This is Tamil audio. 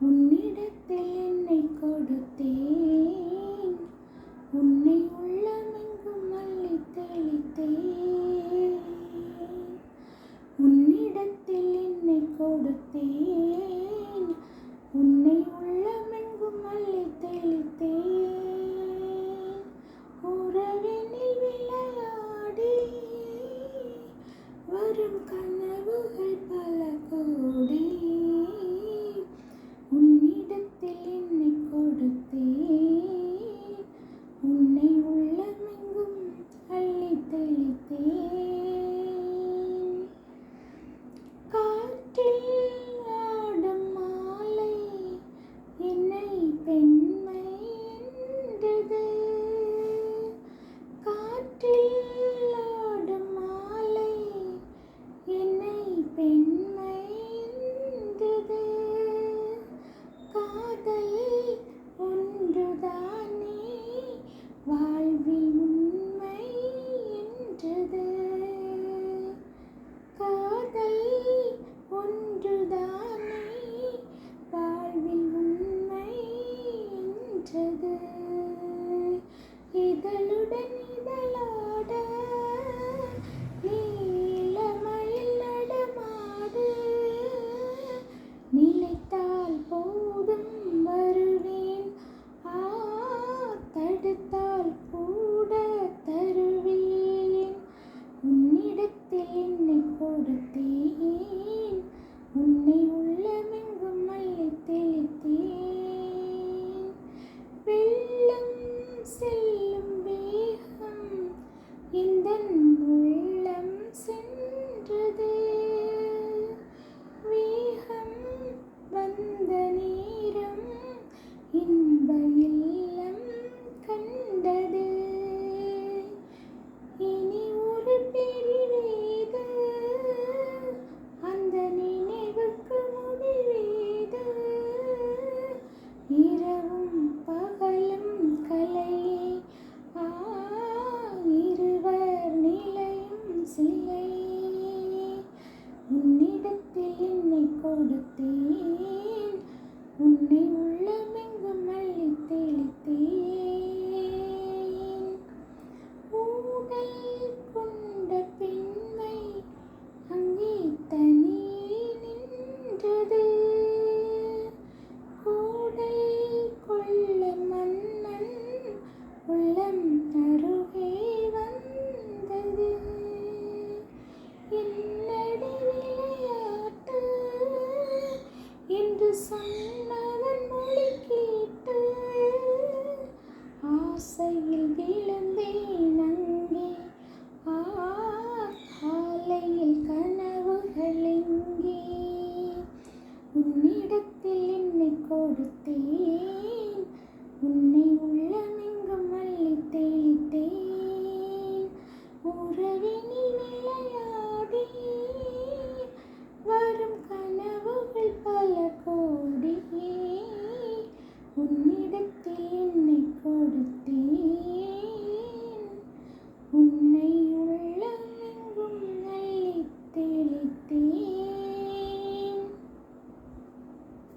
உன்னிடத்தில் என்னை கொடுத்தேன், உன்னை உள்ளமெங்கும் அள்ளித் தெளித்தேன். உன்னிடத்தில் என்னை கொடுத்தேன், உன்னை உள்ளமெங்கும் அள்ளித் தெளித்தேன். உறவினில் விளையாடி வரும் கனவுகள் பல கோடி, உன்னிடத்தில் என்னை கொடுத்தேன், உன்னை உள்ளமெங்கும் அள்ளித் தெளித்தேன். காற்றில் ஆடும் மாலை என்னை பெண்மை என்றது. காற்றில் ஆடும் மாலை என்னை பெண்மை என்றது. காதல் ஒன்றுதானே வாழ்வில் உண்மை என்றது. காதல் ஒன்றுதானே வாழ்வில் உண்மை என்றது. இதழுடன் இதழாட நீலமயில் நடமாடு, நினைத்தால் போதும் வருவேன், தடுத்தால் கூட தருவேன். உன்னிடத்தில் என்னை கொடுத்தேன், உன்னை உள்ளமெங்கும் அள்ளித் தெளித்தேன். வெள்ளம் செல்லும் வேகம் எந்தன் உள்ளம் சென்றது. வேகம் வந்த நேரம் இன்ப இல்லம் கண்டது. இனி ஒரு பிரிவேது, அந்த நினைவுக்கு முடிவேது. இரவும் பகலும் கலையே, இருவர் நிலையும் சிலை. உன்னிடத்தில் என்னை கொடுத்தேன், உன்னை உள்ளமெங்கும் அள்ளித் தெளித்தேன். ஊடல் கொண்ட பெண்மை அங்கே தனியே நின்றது. கூடல் கொள்ள மன்னன் உள்ளம் அருகே வந்தது. என்னடி விளையாட்டு என்று சொன்னவன் மொழி கேட்டு, ஆசையில் விழுந்தேன் அங்கே. காலையில் கனவுகள் எங்கே? உன்னிடத்தில் என்னை கொடுத்தேன், உன்னை உள்ளமெங்கும் அள்ளித் தெளித்தேன். உறவினில் விளையாடி வரும் கனவுகள் பல கோடி, உன்னிடத்தில் என்னை கொடுத்தேன்.